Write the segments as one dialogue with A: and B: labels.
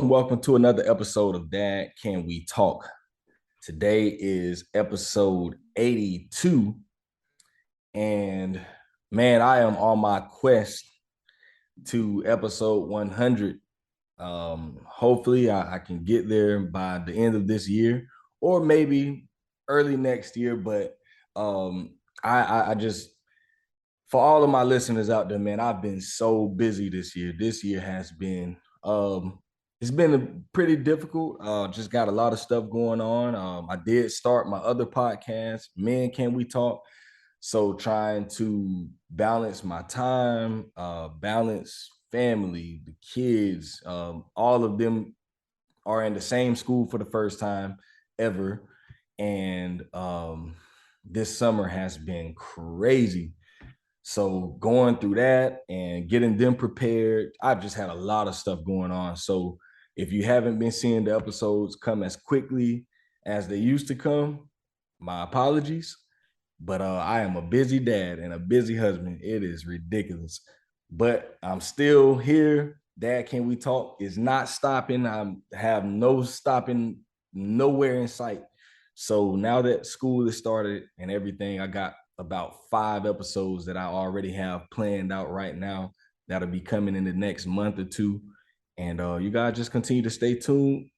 A: Welcome to another episode of Dad Can We Talk. Today is episode 82. And man, I am on my quest to episode 100. Hopefully, I can get there by the end of this year or maybe early next year. But I just, for all of my listeners out there, man, I've been so busy this year. This year has been it's been pretty difficult. Just got a lot of stuff going on. I did start my other podcast, Men Can We Talk? So trying to balance my time, balance family, the kids, all of them are in the same school for the first time ever. And this summer has been crazy. So going through that and getting them prepared, I've just had a lot of stuff going on. So if you haven't been seeing the episodes come as quickly as they used to come, my apologies. But I am a busy dad and a busy husband. It is ridiculous. But I'm still here. Dad, Can We Talk is not stopping. I have no stopping nowhere in sight. So now that school is started and everything, I got about 5 episodes that I already have planned out right now that'll be coming in the next month or two. And you guys just continue to stay tuned.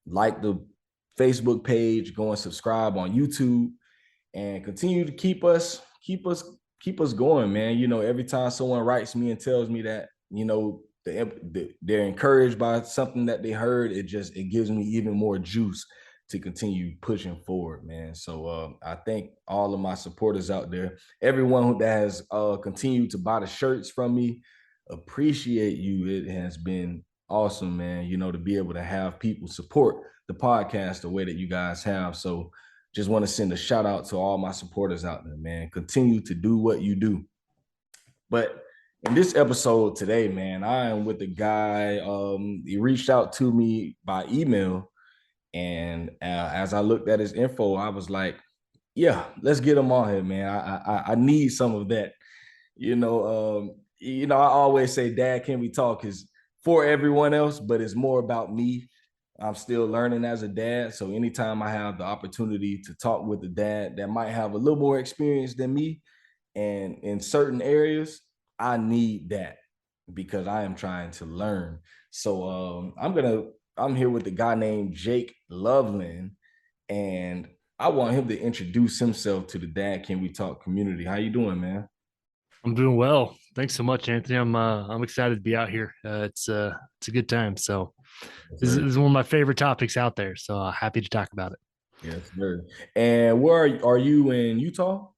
A: Like the Facebook page, go and subscribe on YouTube and continue to keep us going, man. You know, every time someone writes me and tells me that, you know, they're encouraged by something that they heard, it gives me even more juice to continue pushing forward, man. So I thank all of my supporters out there, everyone that has continued to buy the shirts from me. Appreciate you. It has been awesome, man, you know, to be able to have people support the podcast the way that you guys have. So just want to send a shout out to all my supporters out there, man. Continue to do what you do. But in this episode today, man, I am with a guy. He reached out to me by email. And as I looked at his info, I was like, yeah, let's get him on here, man. I need some of that. I always say, Dad, Can We Talk is for everyone else, but it's more about me. I'm still learning as a dad. So anytime I have the opportunity to talk with a dad that might have a little more experience than me and in certain areas, I need that because I am trying to learn. So I'm here with a guy named Jake Loveland, and I want him to introduce himself to the Dad Can We Talk community. How you doing, man?
B: I'm doing well. Thanks so much, Anthony. I'm excited to be out here. It's a good time. So
A: Yes,
B: this
A: sir.
B: is one of my favorite topics out there. So happy to talk about it.
A: Yes, sir. And where are you in Utah?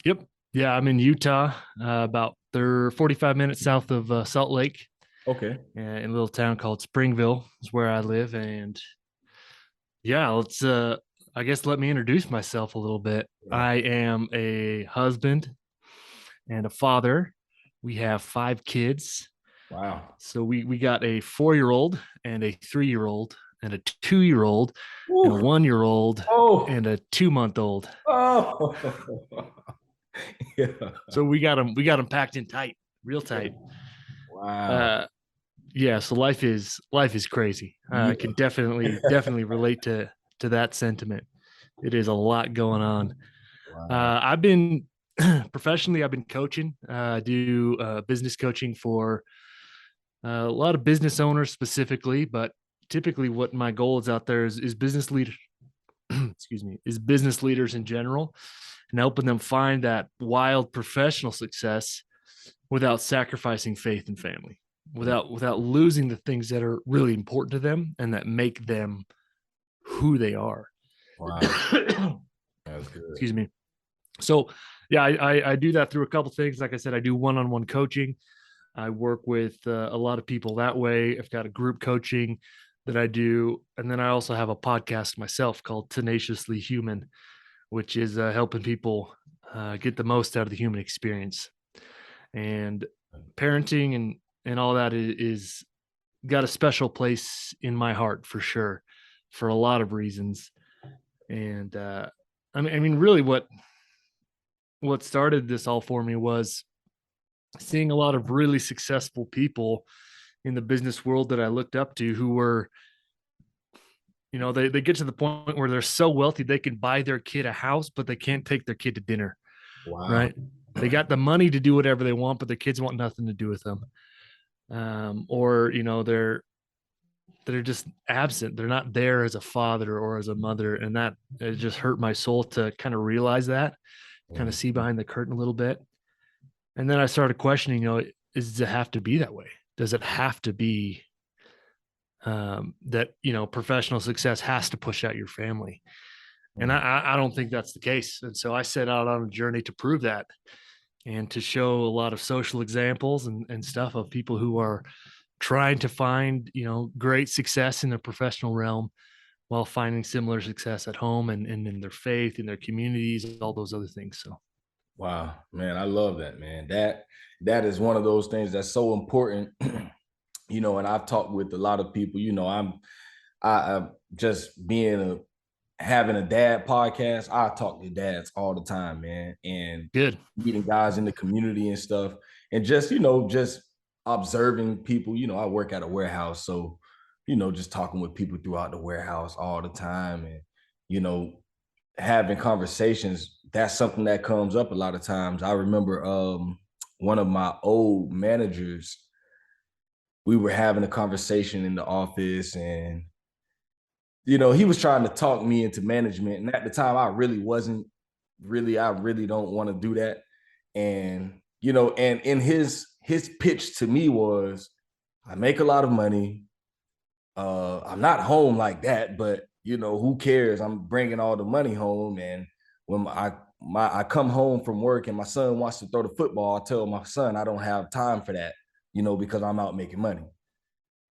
B: Yep. Yeah, I'm in Utah, about 45 minutes south of Salt Lake,
A: Okay.
B: in a little town called Springville is where I live. And yeah, I guess let me introduce myself a little bit.
A: Yeah.
B: I am a husband and a father. We have 5 kids.
A: Wow.
B: So we got a 4-year-old and a 3-year-old and a 2-year-old and a
A: Woo.
B: 1-year-old
A: Oh.
B: and a 2-month-old.
A: Oh. Yeah.
B: So we got them packed in tight, real tight.
A: Wow.
B: Uh, yeah. So life is crazy. I
A: Yeah.
B: can definitely relate to that sentiment. It is a lot going on.
A: Wow.
B: I've been professionally, I've been coaching. I do business coaching for a lot of business owners specifically, but typically what my goal is out there is business leaders, excuse me, is business leaders in general and helping them find that wild professional success without sacrificing faith and family, without losing the things that are really important to them and that make them who they are.
A: Wow. That's good.
B: Excuse me. So yeah, I do that through a couple things. Like I said, I do one-on-one coaching. I work with a lot of people that way. I've got a group coaching that I do. And then I also have a podcast myself called Tenaciously Human, which is helping people get the most out of the human experience. And parenting and all that is got a special place in my heart for sure, for a lot of reasons. And I mean, really, what started this all for me was seeing a lot of really successful people in the business world that I looked up to who were, they get to the point where they're so wealthy they can buy their kid a house, but they can't take their kid to dinner,
A: Wow.
B: right? They got the money to do whatever they want, but their kids want nothing to do with them. Or they're just absent. They're not there as a father or as a mother, and that it just hurt my soul to kind of realize that, kind of
A: Mm.
B: see behind the curtain a little bit. And then I started questioning, does it have to be that way? Does it have to be that professional success has to push out your family? And
A: Mm.
B: I don't think that's the case. And so I set out on a journey to prove that and to show a lot of social examples and stuff of people who are trying to find great success in the professional realm while finding similar success at home and in their faith, in their communities, all those other things. So
A: Wow, man, I love that, man. That is one of those things that's so important. And I've talked with a lot of people. I just being a having a dad podcast. I talk to dads all the time, man, and
B: good.
A: meeting guys in the community and stuff, and just observing people. I work at a warehouse, so just talking with people throughout the warehouse all the time, and you know, having conversations. That's something that comes up a lot of times. I remember one of my old managers. We were having a conversation in the office, and he was trying to talk me into management. And at the time, I really wasn't I really don't want to do that. And, and in his pitch to me was, I make a lot of money. I'm not home like that, but who cares? I'm bringing all the money home. And when I come home from work and my son wants to throw the football, I tell my son I don't have time for that, because I'm out making money.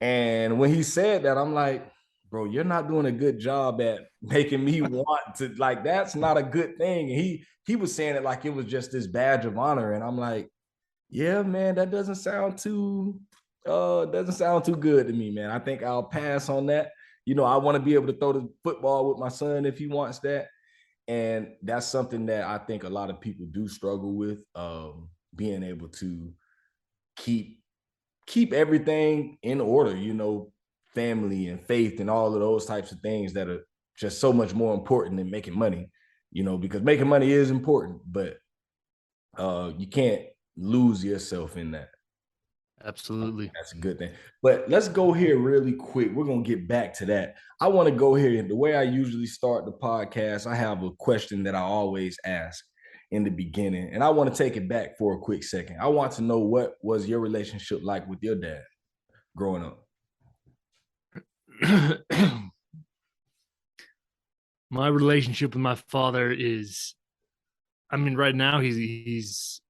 A: And when he said that, I'm like, bro, you're not doing a good job at making me want to, like, that's not a good thing. And he was saying it like it was just this badge of honor. And I'm like, yeah, man, that doesn't sound too good to me, man. I think I'll pass on that. I want to be able to throw the football with my son if he wants that. And that's something that I think a lot of people do struggle with, being able to keep everything in order, family and faith and all of those types of things that are just so much more important than making money, because making money is important, but you can't lose yourself in that.
B: Absolutely.
A: That's a good thing. But let's go here really quick. We're going to get back to that. I want to go here. The way I usually start the podcast, I have a question that I always ask in the beginning. And I want to take it back for a quick second. I want to know, what was your relationship like with your dad growing up?
B: My relationship with my father is, I mean, right now he's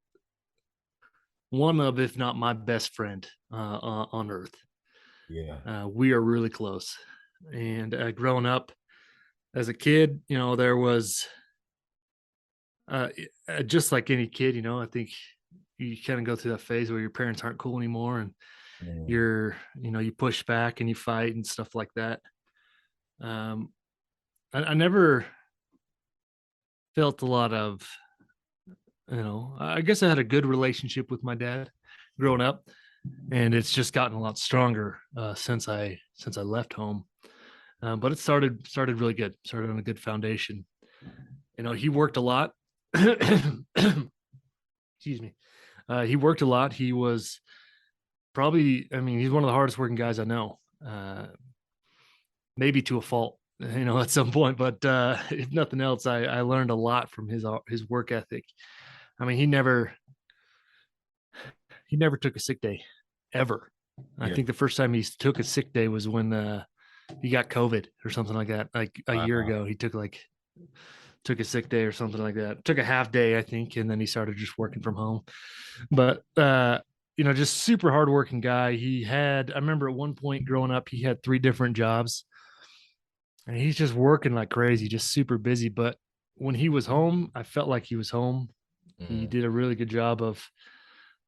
B: one of, if not my best friend on earth.
A: Yeah.
B: We are really close. And growing up as a kid, there was uh, just like any kid, I think you kind of go through that phase where your parents aren't cool anymore, and
A: Mm.
B: you push back and you fight and stuff like that. Um, I never felt a lot of, I guess I had a good relationship with my dad growing up, and it's just gotten a lot stronger since I left home. But it started really good. Started on a good foundation. He worked a lot. Excuse me. He worked a lot. He was probably, I mean, he's one of the hardest working guys I know. Maybe to a fault, at some point. But if nothing else, I learned a lot from his work ethic. I mean, he never took a sick day, ever. I
A: Yeah.
B: think the first time he took a sick day was when he got COVID or something like that. Like a year
A: Wow.
B: ago, he took a sick day or something like that. Took a half day, I think, and then he started just working from home. But just super hardworking guy. I remember at one point growing up, he had 3 different jobs, and he's just working like crazy, just super busy. But when he was home, I felt like he was home. He
A: Mm.
B: did a really good job of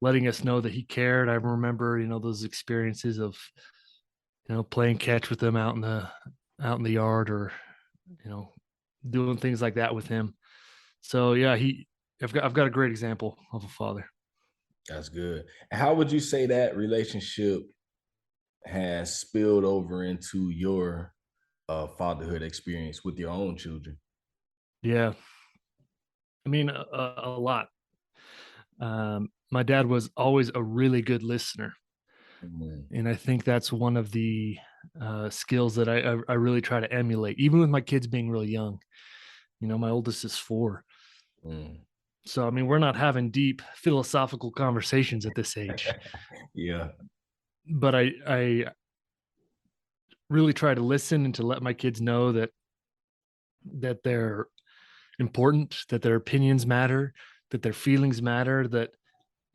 B: letting us know that he cared. I remember, those experiences of, playing catch with them out in the yard, or, you know, doing things like that with him. So yeah, I've got a great example of a father.
A: That's good. And how would you say that relationship has spilled over into your fatherhood experience with your own children?
B: Yeah. I mean, a lot. My dad was always a really good listener.
A: Mm,
B: And I think that's one of the skills that I really try to emulate, even with my kids being really young. You know, my oldest is 4.
A: mm.
B: So, I mean, we're not having deep philosophical conversations at this age,
A: Yeah.
B: but I really try to listen and to let my kids know that they're important, that their opinions matter, that their feelings matter, that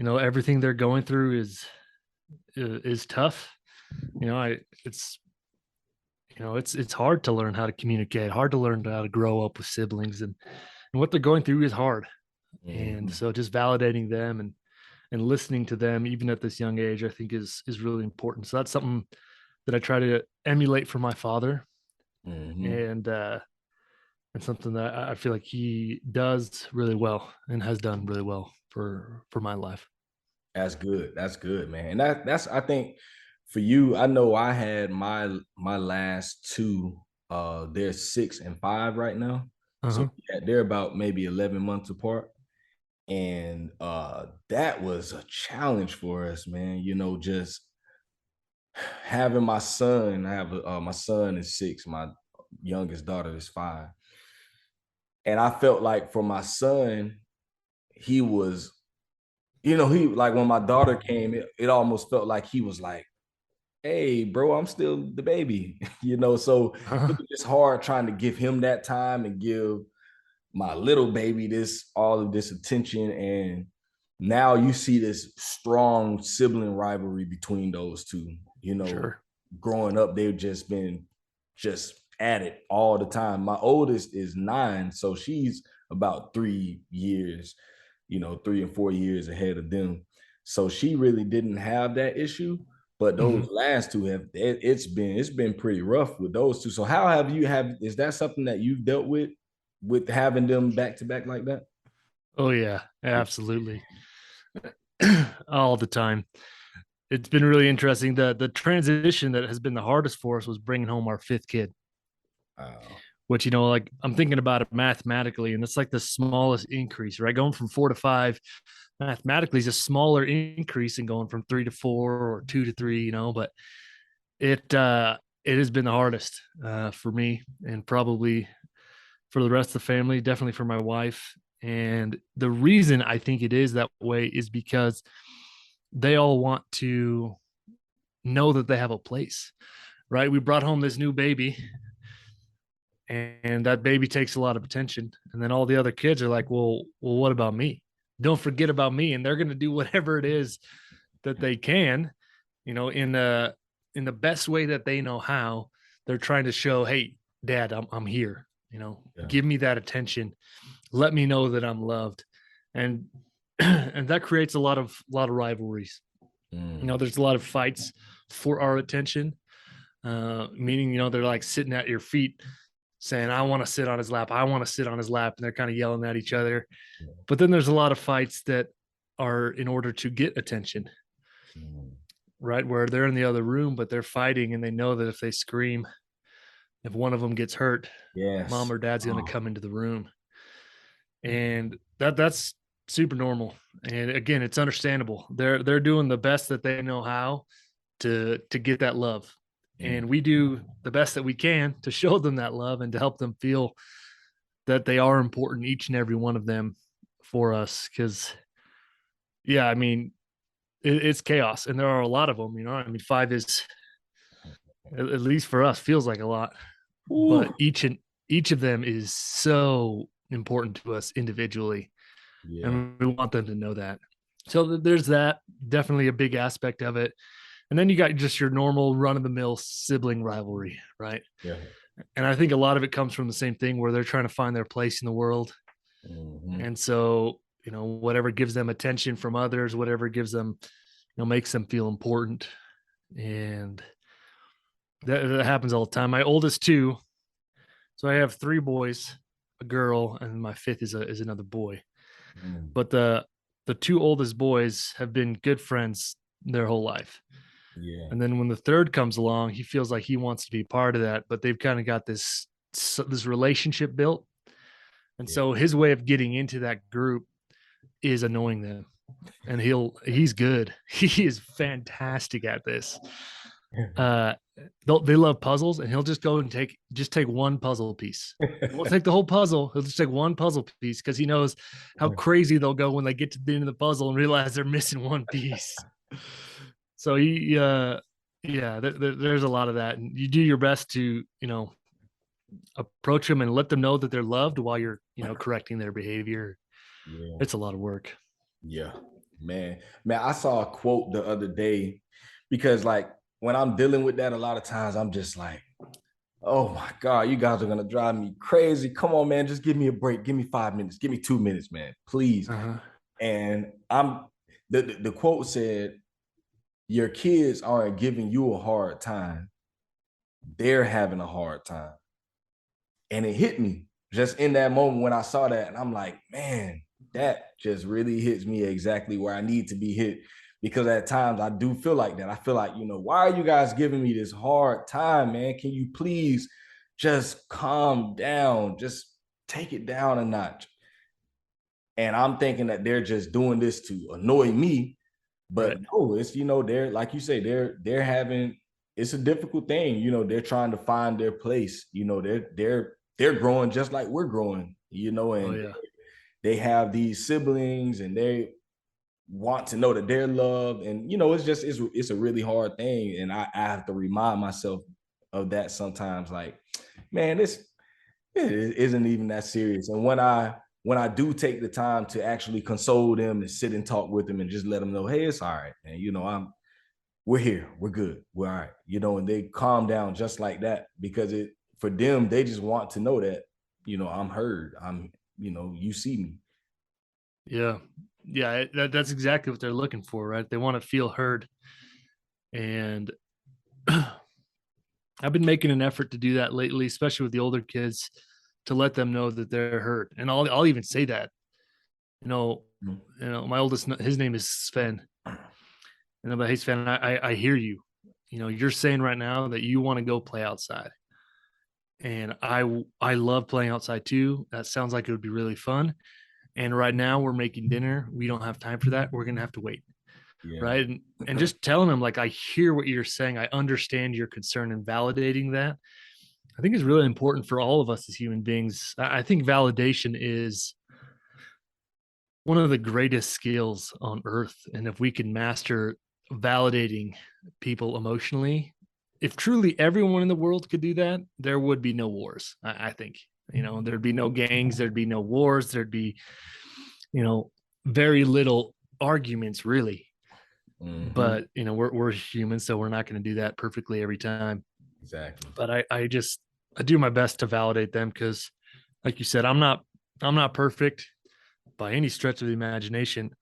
B: everything they're going through is tough. You know, I it's hard to learn how to communicate, hard to learn how to grow up with siblings, and what they're going through is hard. And
A: Mhm,
B: so just validating them and listening to them even at this young age, I think is really important. So that's something that I try to emulate from my father,
A: mhm.
B: and and something that I feel like he does really well and has done really well for my life.
A: That's good. That's good, man. And that's I think for you, I know I had my last two, they're 6 and 5 right now. So
B: Uh-huh.
A: yeah, they're about maybe 11 months apart. And that was a challenge for us, man. Just having my son, my son is 6, my youngest daughter is 5. And I felt like for my son, he was, he like when my daughter came, it almost felt like he was like, hey, bro, I'm still the baby, so it
B: Uh-huh.
A: was just hard trying to give him that time and give my little baby all of this attention. And now you see this strong sibling rivalry between those two.
B: Sure.
A: Growing up, they've just been just at it all the time. My oldest is 9, so she's about 3 years, 3 and 4 years ahead of them. So she really didn't have that issue. But those
B: Mhm.
A: last two it's been pretty rough with those two. So how is that something that you've dealt with having them back to back like that?
B: Oh yeah,
A: Yeah.
B: absolutely. All the time. It's been really interesting. The transition that has been the hardest for us was bringing home our 5th kid,
A: Wow.
B: which, like I'm thinking about it mathematically, and it's like the smallest increase, right? Going from 4 to 5 mathematically is a smaller increase than going from 3 to 4 or 2 to 3, but it has been the hardest for me, and probably for the rest of the family, definitely for my wife. And the reason I think it is that way is because they all want to know that they have a place, right? We brought home this new baby, and that baby takes a lot of attention. And then all the other kids are like, well, what about me? Don't forget about me. And they're going to do whatever it is that they can, in the best way that they know how. They're trying to show, hey, dad, I'm here,
A: Yeah.
B: give me that attention, let me know that I'm loved. And and that creates a lot of rivalries.
A: Mm.
B: There's a lot of fights for our attention, meaning, they're like sitting at your feet saying, I want to sit on his lap, I want to sit on his lap, and they're kind of yelling at each other. But then there's a lot of fights that are in order to get attention,
A: Mm.
B: right? Where they're in the other room, but they're fighting, and they know that if they scream, if one of them gets hurt, mom
A: Yes.
B: or dad's going to
A: Oh,
B: come into the room. And that's super normal. And again, it's understandable. They're doing the best that they know how to get that love.
A: mm.
B: And we do the best that we can to show them that love and to help them feel that they are important, each and every one of them, for us. Because yeah, I mean, it's chaos, and there are a lot of them. I mean, 5 is, at least for us, feels like a lot, but
A: Ooh.
B: each of them is so important to us individually,
A: Yeah.
B: and we want them to know that. So there's that, definitely a big aspect of it. And then you got just your normal run of the mill sibling rivalry, right?
A: Yeah.
B: And I think a lot of it comes from the same thing, where they're trying to find their place in the world.
A: Mhm.
B: And so, whatever gives them attention from others, whatever gives them, makes them feel important. And that happens all the time. My oldest two, so I have 3 boys, a girl, and my 5th is another boy.
A: Mm.
B: But the 2 oldest boys have been good friends their whole life.
A: Yeah.
B: And then when the third comes along, he feels like he wants to be part of that, but they've kind of got this relationship built. And
A: Yeah.
B: so his way of getting into that group is annoying them. And he's good. He is fantastic at this. Uh they love puzzles, and he'll just go and take one puzzle piece. He won't take the whole puzzle. He'll just take one puzzle piece because he knows how crazy they'll go when they get to the end of the puzzle and realize they're missing one piece. So yeah, there's a lot of that, and you do your best to approach them and let them know that they're loved while you're correcting their behavior.
A: Yeah.
B: It's a lot of work.
A: Yeah, man, I saw a quote the other day because, like, when I'm dealing with that, a lot of times I'm just like, oh my God, you guys are gonna drive me crazy. Come on, man, just give me a break. Give me 5 minutes. Give me 2 minutes, man, please.
B: Uh-huh.
A: And the quote said, "Your kids aren't giving you a hard time; they're having a hard time." And it hit me just in that moment when I saw that. And I'm like, man, that just really hits me exactly where I need to be hit. Because at times I do feel like that. I feel like, why are you guys giving me this hard time, man? Can you please just calm down? Just take it down a notch. And I'm thinking that they're just doing this to annoy me. But
B: Right.
A: no, it's, they're, like you say, they're having, it's a difficult thing. They're trying to find their place. They're growing just like we're growing,
B: Oh
A: and
B: yeah.
A: they have these siblings, and they want to know that they're loved. And it's a really hard thing. And I have to remind myself of that sometimes, like, man, it isn't even that serious. And when I do take the time to actually console them and sit and talk with them and just let them know, hey, it's all right. And we're here, we're good, we're all right. And they calm down just like that, because for them, they just want to know that, I'm heard. You see me.
B: Yeah. Yeah, that's exactly what they're looking for, right? They want to feel heard. And I've been making an effort to do that lately, especially with the older kids, to let them know that they're heard. And I'll even say that, you know,
A: Mhm.
B: my oldest, his name is Sven. And I'm like, hey Sven, I hear you. You're saying right now that you want to go play outside. And I love playing outside too. That sounds like it would be really fun. And right now we're making dinner. We don't have time for that. We're gonna have to wait.
A: Yeah.
B: Right. And just telling them, like, I hear what you're saying. I understand your concern, and validating that, I think, is really important for all of us as human beings. I think validation is one of the greatest skills on earth. And if we can master validating people emotionally, if truly everyone in the world could do that, there would be no wars. I think, there'd be no gangs, there'd be no wars, there'd be, you know, very little arguments, really.
A: Hmm.
B: But, we're humans, so we're not going to do that perfectly every time.
A: Exactly.
B: But I do my best to validate them because, like you said, I'm not perfect by any stretch of the imagination.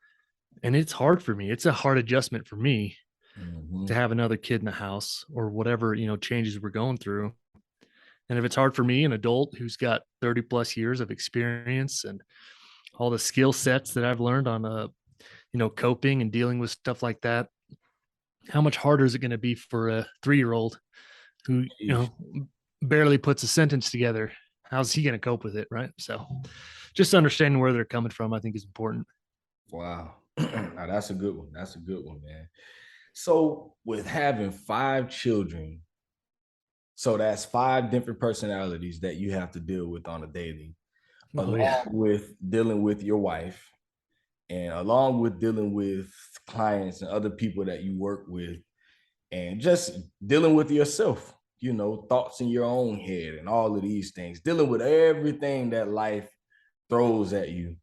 B: And it's hard for me. It's a hard adjustment for me to
A: Hmm.
B: have another kid in the house, or whatever, changes we're going through. And if it's hard for me, an adult who's got 30 plus years of experience and all the skill sets that I've learned on coping and dealing with stuff like that, how much harder is it going to be for a 3-year old who, barely puts a sentence together? How's he going to cope with it? Right. So just understanding where they're coming from, I think, is important.
A: Wow. Now that's a good one. That's a good one, man. So with having 5 children, so that's 5 different personalities that you have to deal with on a daily,
B: Oh yeah.
A: along with dealing with your wife, and along with dealing with clients and other people that you work with, and just dealing with yourself, thoughts in your own head and all of these things, dealing with everything that life throws at you.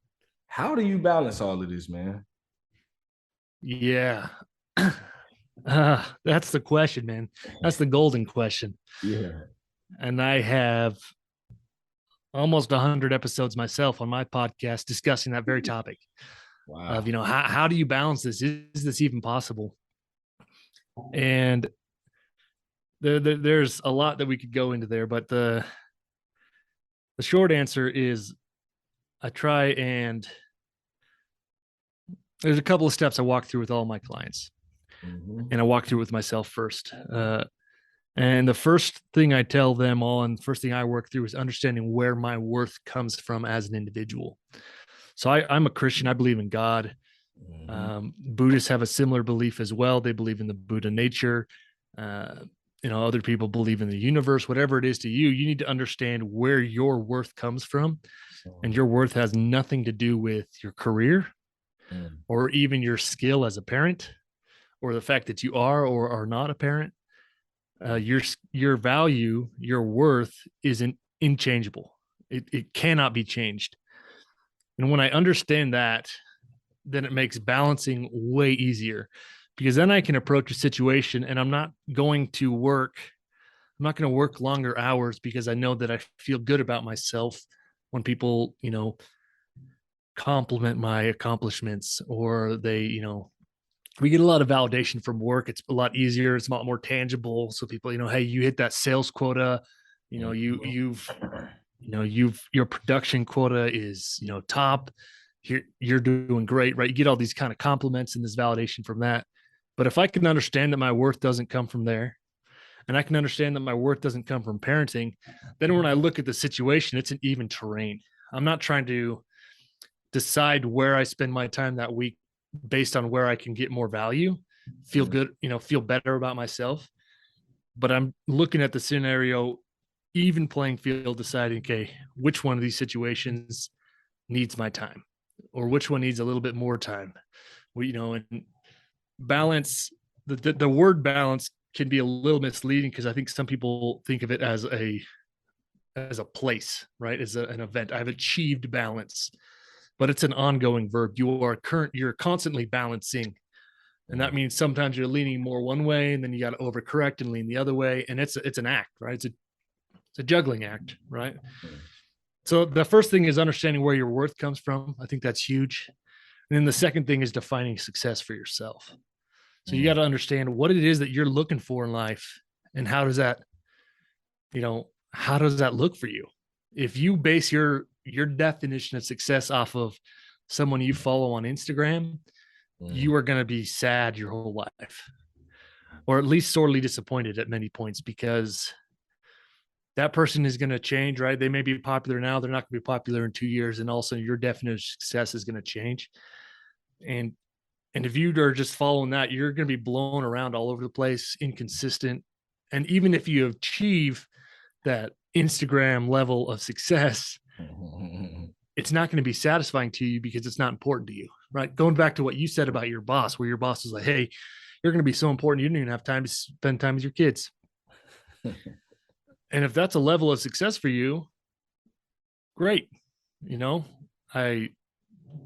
A: How do you balance all of this, man?
B: Yeah. That's the question, man. That's the golden question.
A: Yeah.
B: And I have almost 100 episodes myself on my podcast discussing that very topic of,
A: Wow.
B: how do you balance this? Is this even possible? And there's a lot that we could go into there, but the short answer is I try, and there's a couple of steps I walk through with all my clients.
A: Mhm.
B: And I walk through it with myself first. And the first thing I tell them all, and the first thing I work through is understanding where my worth comes from as an individual. So I'm a Christian. I believe in God.
A: Mhm.
B: Buddhists have a similar belief as well. They believe in the Buddha nature. Uh, other people believe in the universe. Whatever it is to you, you need to understand where your worth comes from, and your worth has nothing to do with your career
A: Mhm.
B: or even your skill as a parent or the fact that you are or are not a parent. Your value, your worth isn't inchangeable. It cannot be changed. And when I understand that, then it makes balancing way easier because then I can approach a situation and I'm not going to work. I'm not going to work longer hours because I know that I feel good about myself when people, compliment my accomplishments or we get a lot of validation from work. It's a lot easier. It's a lot more tangible. So people, hey, you hit that sales quota. You know, you
A: Mhm.
B: you've your production quota is top. You're doing great, right? You get all these kind of compliments and this validation from that. But if I can understand that my worth doesn't come from there, and I can understand that my worth doesn't come from parenting, then when I look at the situation, it's an even terrain. I'm not trying to decide where I spend my time that week based on where I can get more value, feel
A: Mhm.
B: good, feel better about myself. But I'm looking at the scenario, even playing field, deciding, okay, which one of these situations needs my time or which one needs a little bit more time. And balance, the word balance can be a little misleading because I think some people think of it as a place, right? An event. I've achieved balance, but it's an ongoing verb. You're constantly balancing. And that
A: Mhm.
B: means sometimes you're leaning more one way and then you got to overcorrect and lean the other way. And it's an act, right? It's a juggling act, right?
A: Mhm.
B: So the first thing is understanding where your worth comes from. I think that's huge. And then the second thing is defining success for yourself. So you got
A: Mhm.
B: to understand what it is that you're looking for in life and how does that look for you? If you base your definition of success off of someone you follow on Instagram,
A: Mhm.
B: you are going to be sad your whole life, or at least sorely disappointed at many points because that person is going to change, right? They may be popular now, they're not going to be popular in 2 years, and also your definition of success is going to change. And and if you are just following that, you're going to be blown around all over the place, inconsistent. And even if you achieve that Instagram level of success,
A: Mhm.
B: it's not going to be satisfying to you because it's not important to you, right? Going back to what you said about your boss, where your boss was like, hey, you're going to be so important, you don't even have time to spend time with your kids. And if that's a level of success for you, great. You know, I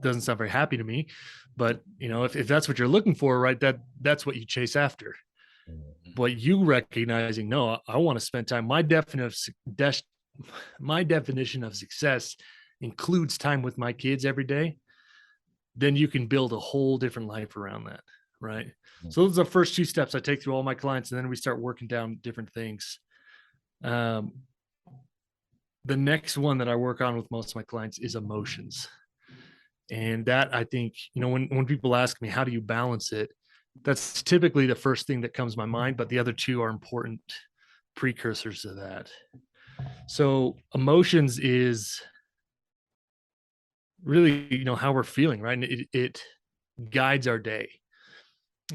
B: doesn't sound very happy to me, but if that's what you're looking for, right, that's what you chase after. But you recognizing, no, I want to spend time. My definition of success includes time with my kids every day. Then you can build a whole different life around that, right? So those are the first two steps I take through all my clients, and then we start working down different things. Um, the next one that I work on with most of my clients is emotions. And that, I think, when people ask me, how do you balance it? That's typically the first thing that comes to my mind, but the other two are important precursors to that. So emotions is really, how we're feeling, right? And it guides our day.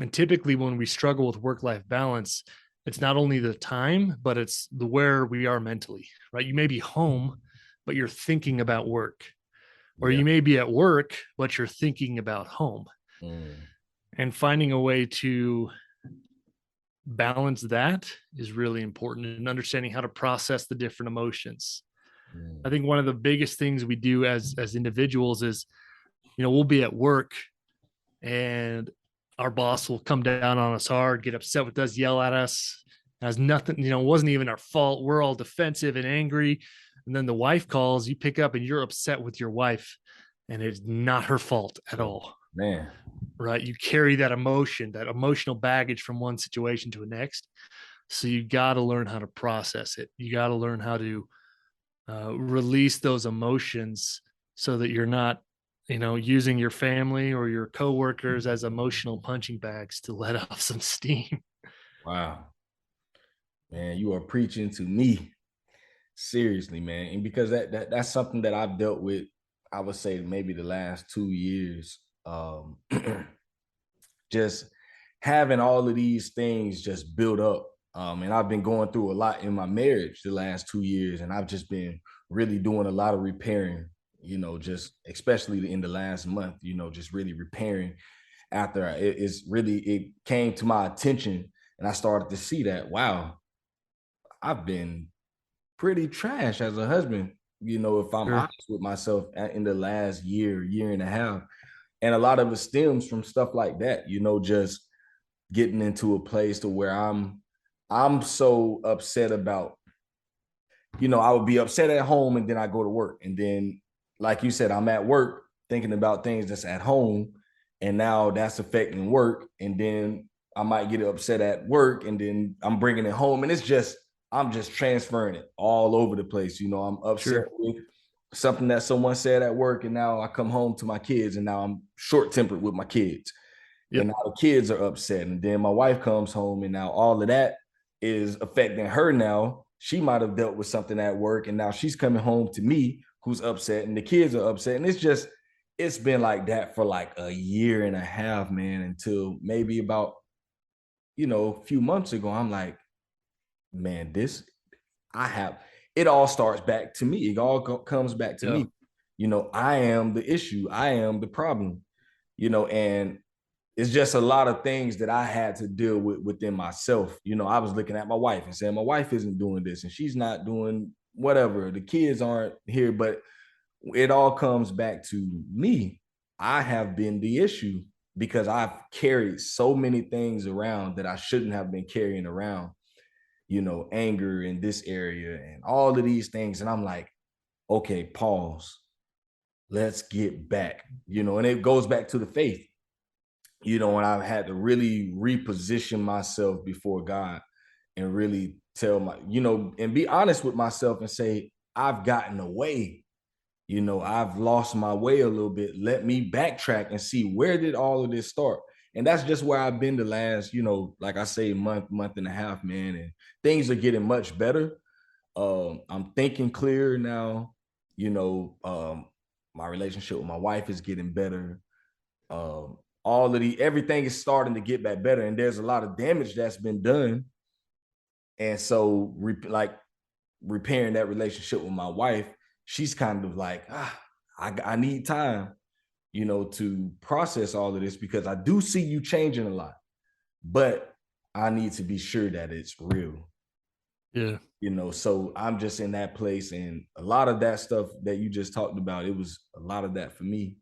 B: And typically when we struggle with work-life balance, it's not only the time, but it's the where we are mentally, right? You may be home, but you're thinking about work. Or
A: Yeah.
B: you may be at work, but you're thinking about home.
A: Mhm.
B: And finding a way to balance that is really important, and understanding how to process the different emotions. I
A: Mhm.
B: think one of the biggest things we do as individuals is, we'll be at work and our boss will come down on us hard, get upset with us, yell at us. It has nothing, it wasn't even our fault. We're all defensive and angry. And then the wife calls, you pick up and you're upset with your wife, and it's not her fault at
A: Oh,
B: all.
A: man.
B: Right? You carry that emotion, that emotional baggage from one situation to the next. So you got to learn how to process it. You got to learn how to release those emotions so that you're not using your family or your coworkers as emotional punching bags to let off some steam.
A: Wow, man, you are preaching to me. Seriously, man. And because that's something that I've dealt with, I would say maybe the last 2 years. Just having all of these things just build up. And I've been going through a lot in my marriage the last 2 years, and I've just been really doing a lot of repairing, just especially in the last month, just really repairing after it came to my attention and I started to see that, wow, I've been pretty trash as a husband, if I'm
B: Sure.
A: honest with myself in the last year and a half. And a lot of it stems from stuff like that, just getting into a place to where I'm so upset about, I would be upset at home and then I go to work. And then, like you said, I'm at work thinking about things that's at home. And now that's affecting work. And then I might get upset at work and then I'm bringing it home. And I'm just transferring it all over the place. I'm upset
B: Sure.
A: with something that someone said at work. And now I come home to my kids and now I'm short tempered with my kids. And
B: Yep.
A: now the kids are upset. And then my wife comes home and now all of that is affecting her now. She might have dealt with something at work and now she's coming home to me who's upset and the kids are upset. And it's been like that for like a year and a half, man, until maybe about, a few months ago. I'm like, man, I have, it all starts back to me. It all comes back to
B: Yeah.
A: me. I am the issue. I am the problem, and it's just a lot of things that I had to deal with within myself. I was looking at my wife and saying, my wife isn't doing this and she's not doing whatever. The kids aren't here, but it all comes back to me. I have been the issue because I've carried so many things around that I shouldn't have been carrying around, anger in this area and all of these things. And I'm like, okay, pause. Let's get back, and it goes back to the faith, and I've had to really reposition myself before God and really tell and be honest with myself and say, I've gotten away, I've lost my way a little bit. Let me backtrack and see where did all of this start. And that's just where I've been the last, like I say, month and a half, man. And things are getting much better. I'm thinking clear now, you know, um, my relationship with my wife is getting better. Um, all of everything is starting to get back better, and there's a lot of damage that's been done. And so, like repairing that relationship with my wife, she's kind of like, I need time, to process all of this because I do see you changing a lot, but I need to be sure that it's real.
B: Yeah.
A: So I'm just in that place, and a lot of that stuff that you just talked about, it was a lot of that for me.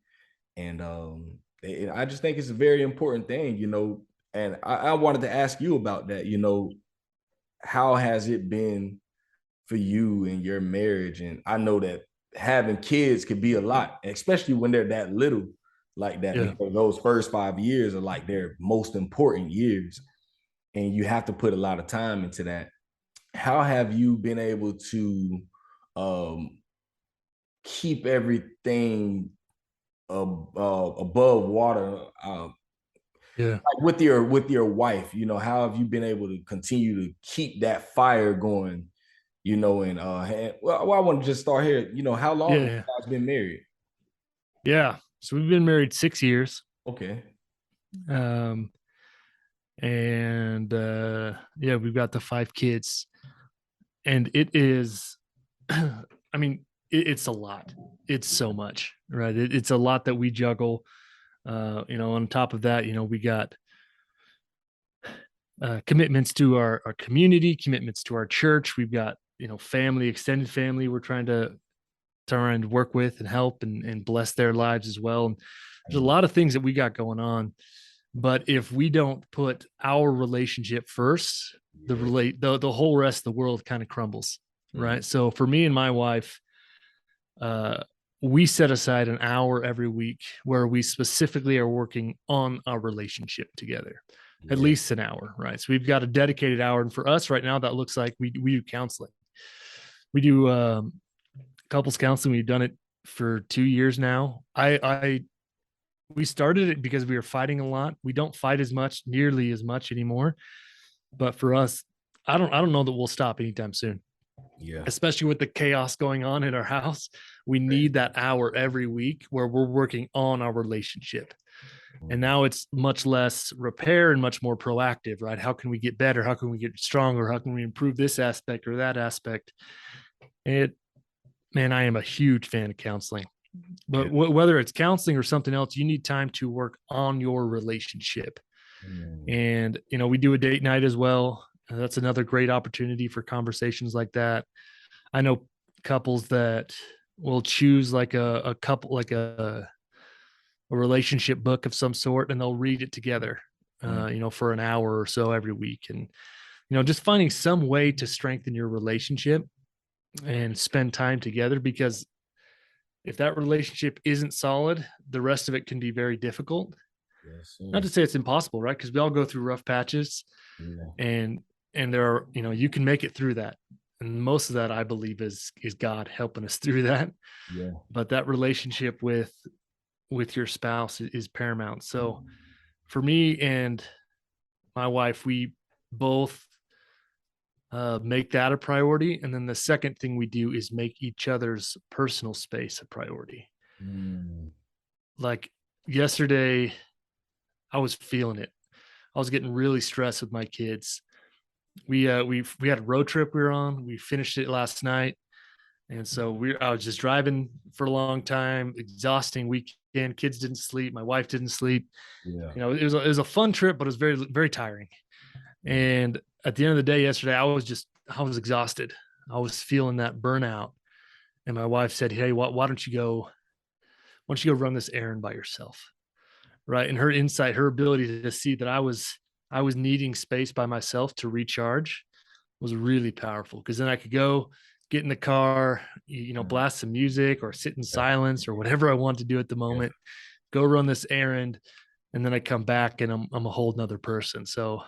A: And I just think it's a very important thing, and I wanted to ask you about that. How has it been for you in your marriage? And I know that having kids could be a lot, especially when they're that little like that,
B: Yeah.
A: because those first 5 years are like their most important years, and you have to put a lot of time into that. How have you been able to um, keep everything above water,
B: Yeah.
A: like with your wife? How have you been able to continue to keep that fire going? And well, I want to just start here. How long have
B: Yeah.
A: you guys been married?
B: Yeah. So we've been married 6 years.
A: Okay.
B: Um, and yeah, we've got the 5 kids. And it is, I mean, it's a lot. It's so much, right? It's a lot that we juggle. On top of that, we got commitments to our community, commitments to our church. We've got, family, extended family we're trying to work with and help and bless their lives as well. And there's a lot of things that we got going on. But if we don't put our relationship first,
A: Yeah.
B: the whole rest of the world kind of crumbles.
A: Mhm.
B: Right. So for me and my wife, uh, we set aside an hour every week where we specifically are working on our relationship together, at
A: Yeah.
B: least an hour, right? So we've got a dedicated hour, and for us right now, that looks like we do counseling. We do couples counseling. We've done it for 2 years now. I we started it because we were fighting a lot. We don't fight as much, nearly as much anymore. But for us, I don't know that we'll stop anytime soon,
A: Yeah.
B: especially with the chaos going on in our house. We need that hour every week where we're working on our relationship. And
A: Mm.
B: now it's much less repair and much more proactive, right? How can we get better? How can we get stronger? How can we improve this aspect or that aspect? It, man, I am a huge fan of counseling. But
A: Yeah.
B: whether it's counseling or something else, you need time to work on your relationship.
A: Mm.
B: And, we do a date night as well. That's another great opportunity for conversations like that. I know couples that will choose like a couple, like a relationship book of some sort, and they'll read it together,
A: Mm.
B: for an hour or so every week. And, just finding some way to strengthen your relationship and spend time together, because if that relationship isn't solid, the rest of it can be very difficult.
A: Yes,
B: Not
A: sir.
B: to say it's impossible, right? Because we all go through rough patches,
A: Yeah.
B: and there are, you can make it through that. And most of that, I believe, is God helping us through that.
A: Yeah.
B: But that relationship with your spouse is paramount. So for me and my wife, we both make that a priority. And then the second thing we do is make each other's personal space a priority.
A: Mm.
B: Like yesterday, I was feeling it. I was getting really stressed with my kids. We had a road trip we were on. We finished it last night, and so I was just driving for a long time, exhausting weekend. Kids didn't sleep. My wife didn't sleep.
A: Yeah.
B: It was a fun trip, but it was very very tiring.
A: Mm.
B: And at the end of the day yesterday, I was exhausted. I was feeling that burnout. And my wife said, "Hey, why don't you go run this errand by yourself?" Right. And her insight, her ability to see that I was needing space by myself to recharge was really powerful, because then I could go get in the car,
A: Mm.
B: blast some music or sit in
A: Yeah.
B: silence or whatever I want to do at the
A: Yeah.
B: moment, go run this errand, and then I come back and I'm a whole nother person. So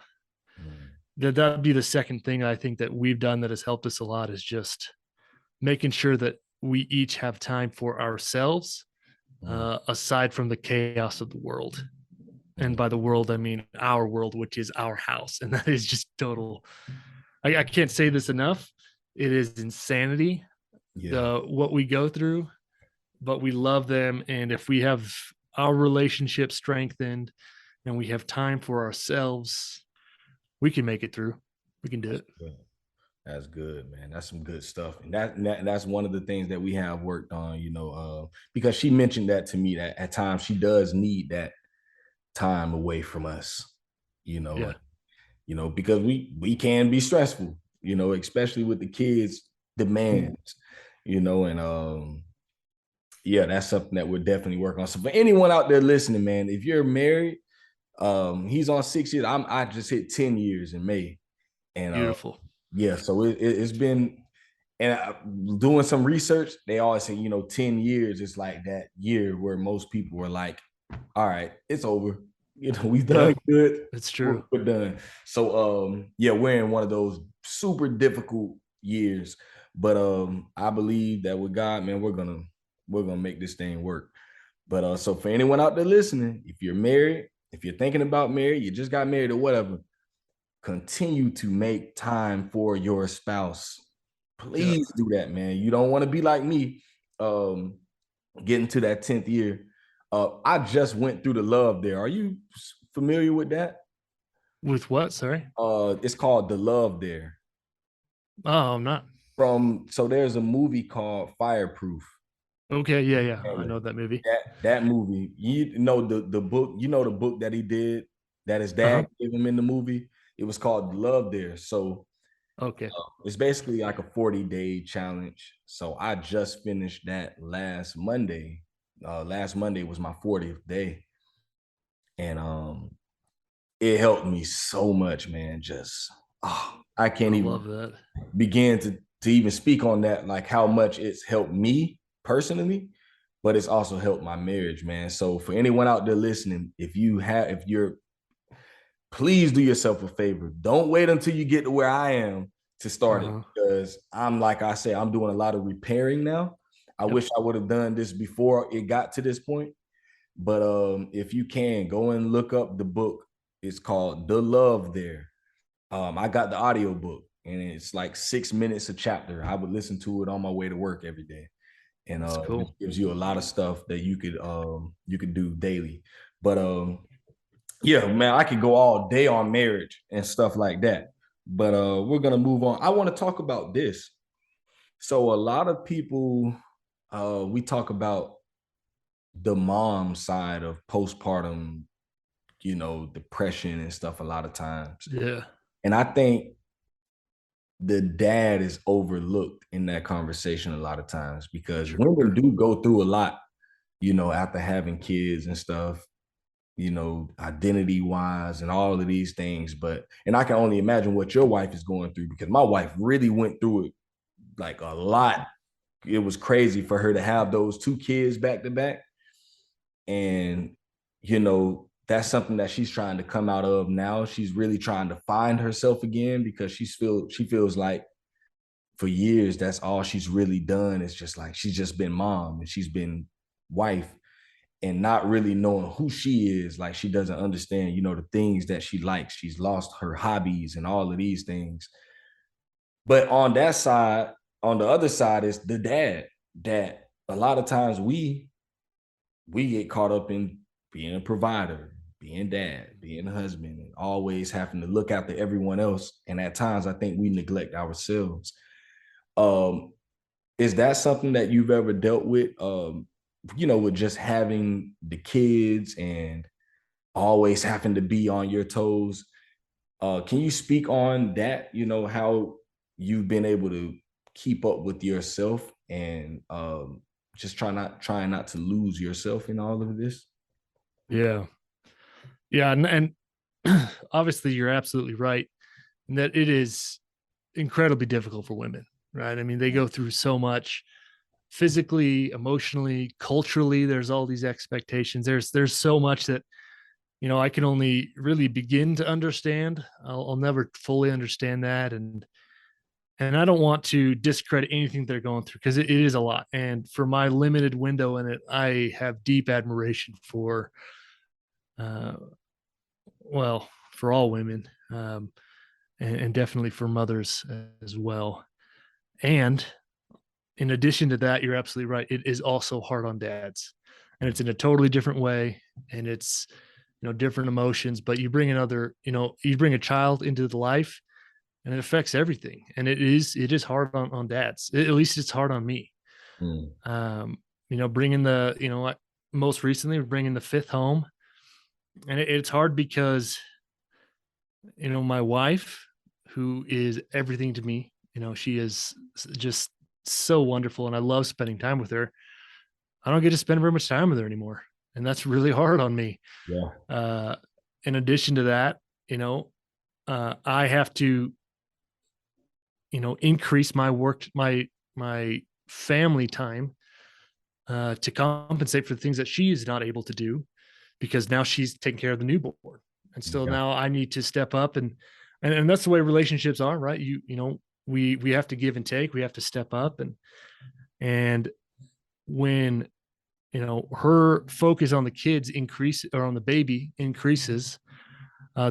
A: Mm.
B: that'd be the second thing I think that we've done that has helped us a lot, is just making sure that we each have time for ourselves,
A: Mm.
B: aside from the chaos of the world. And
A: Mm.
B: by the world, I mean our world, which is our house. And that is just total. I can't say this enough. It is insanity,
A: Yeah.
B: the what we go through, but we love them. And if we have our relationship strengthened and we have time for ourselves, we can make it through. We can do
A: That's
B: it.
A: good. That's good, man. That's some good stuff. And that's one of the things that we have worked on, because she mentioned that to me that at times she does need that time away from us, you know,
B: Yeah.
A: and, because we can be stressful, especially with the kids' demands, and yeah, that's something that we're definitely working on. So for anyone out there listening, man, if you're married, he's on 6 years. I just hit 10 years in May. And
B: Beautiful.
A: yeah, so it's been, and doing some research, they always say, 10 years is like that year where most people were like, all right, it's over. We've done
B: Yep.
A: good.
B: It's
A: We're,
B: true.
A: we're done. So yeah, we're in one of those super difficult years. But I believe that with God, man, we're gonna make this thing work. But so for anyone out there listening, if you're married, if you're thinking about marriage, you just got married or whatever, continue to make time for your spouse.
B: Yeah.
A: Please do that, man. You don't want to be like me, um, getting to that 10th year. I just went through the Love There. Are you familiar with that?
B: With what? Sorry.
A: It's called The Love There.
B: Oh, I'm not.
A: So there's a movie called Fireproof.
B: Okay. Yeah. Yeah. I
A: And
B: know that movie.
A: that movie, the book, the book that he did that his
B: Uh
A: dad
B: huh.
A: gave him in the movie. It was called The Love There. So
B: Okay.
A: it's basically like a 40-day challenge. So I just finished that last Monday. Last Monday was my 40th day. And it helped me so much, man. Just I
B: I
A: can't even
B: love that.
A: begin to even speak on that, like how much it's helped me personally, but it's also helped my marriage, man. So for anyone out there listening, if you're please do yourself a favor. Don't wait until you get to where I am to
B: Uh
A: start it,
B: huh.
A: because I'm like I say, I'm doing a lot of repairing now. I
B: Yep.
A: wish I would have done this before it got to this point. But if you can go and look up the book, it's called The Love There. I got the audio book and it's like 6 minutes a chapter. I would listen to it on my way to work every day. And
B: That's
A: it
B: cool.
A: gives you a lot of stuff that you could do daily. But yeah, man, I could go all day on marriage and stuff like that. But we're gonna move on. I want to talk about this. So a lot of people we talk about the mom side of postpartum, depression and stuff a lot of times.
B: Yeah.
A: And I think the dad is overlooked in that conversation a lot of times because women
B: Sure.
A: do go through a lot, after having kids and stuff, identity wise and all of these things. And I can only imagine what your wife is going through because my wife really went through it like a lot. It was crazy for her to have those two kids back to back. And, that's something that she's trying to come out of now. She's really trying to find herself again because she feels like for years that's all she's really done is just like she's just been mom and she's been wife and not really knowing who she is. Like she doesn't understand, the things that she likes. She's lost her hobbies and all of these things. But on the other side is the dad that a lot of times we get caught up in being a provider, being dad, being a husband, and always having to look after everyone else. And at times I think we neglect ourselves. Um, is that something that you've ever dealt with? With just having the kids and always having to be on your toes. Can you speak on that? How you've been able to keep up with yourself and just trying not to lose yourself in all of this.
B: Yeah. Yeah. And obviously, you're absolutely right in that it is incredibly difficult for women, right? I mean, they go through so much physically, emotionally, culturally. There's all these expectations. There's so much that I can only really begin to understand. I'll never fully understand that, and I don't want to discredit anything they're going through because it is a lot. And for my limited window in it, I have deep admiration for, uh, well, for all women, and definitely for mothers as well. And in addition to that, you're absolutely right. It is also hard on dads, and it's in a totally different way, and it's different emotions. But you bring another, you bring a child into the life, and it affects everything. And it is hard on dads. At least it's hard on me.
A: Mm,
B: Um, bringing the most recently bringing the fifth home, and it's hard because my wife, who is everything to me, she is just so wonderful, and I love spending time with her. I don't get to spend very much time with her anymore, and that's really hard on me.
A: yeah.
B: Uh, in addition to that, I have to, increase my work, my family time, to compensate for the things that she is not able to do because now she's taking care of the newborn, and so
A: Yeah.
B: now I need to step up and that's the way relationships are, right? We have to give and take. We have to step up, and when her focus on the kids increase or on the baby increases,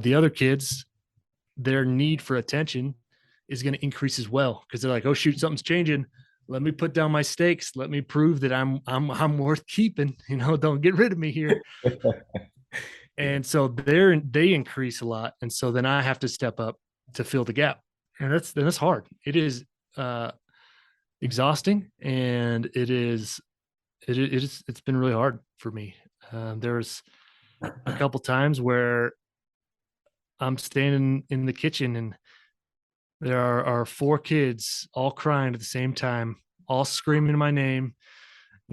B: the other kids, their need for attention is going to increase as well because they're like, oh shoot, something's changing. Let me put down my stakes. Let me prove that I'm worth keeping. Don't get rid of me here.
A: Yeah.
B: And so they increase a lot, and so then I have to step up to fill the gap, and that's hard. It is exhausting, and it's been really hard for me. There's a couple times where I'm standing in the kitchen and there are four kids all crying at the same time, all screaming my name,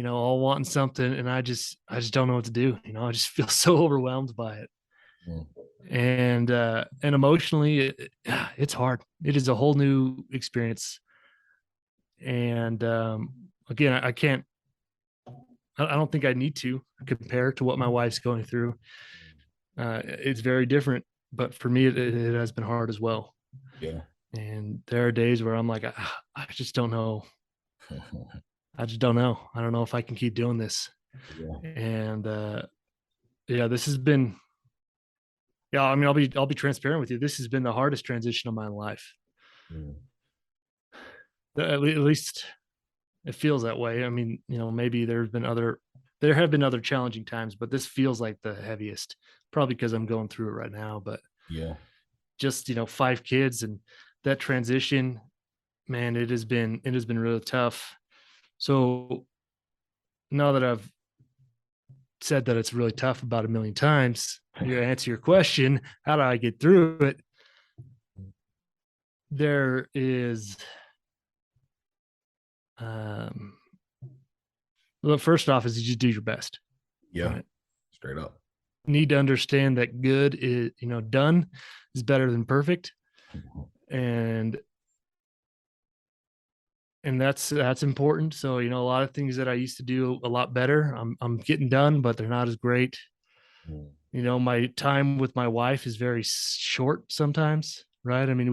B: all wanting something, and I just don't know what to do. I just feel so overwhelmed by it.
A: Mm,
B: And emotionally, it's hard. It is a whole new experience. And again, I can't. I don't think I need to compare to what my wife's going through. It's very different, but for me, it has been hard as well.
A: yeah.
B: And there are days where I'm like, I just don't know. I just don't know. I don't know if I can keep doing this.
A: Yeah.
B: And yeah, this has been, yeah, I mean, I'll be transparent with you. This has been the hardest transition of my life.
A: Mm.
B: At least it feels that way. I mean, maybe there have been other challenging times, but this feels like the heaviest, probably because I'm going through it right now. But
A: Yeah.
B: just, 5 kids and that transition, man, it has been really tough. So now that I've said that it's really tough about a million times, you answer your question, how do I get through it? There is, um, well, first off, is you just do your best,
A: Yeah.
B: right?
A: Straight up.
B: Need to understand that good is, done is better than perfect. And that's important. So, a lot of things that I used to do a lot better, I'm getting done, but they're not as great.
A: Mm.
B: My time with my wife is very short sometimes, right? I mean,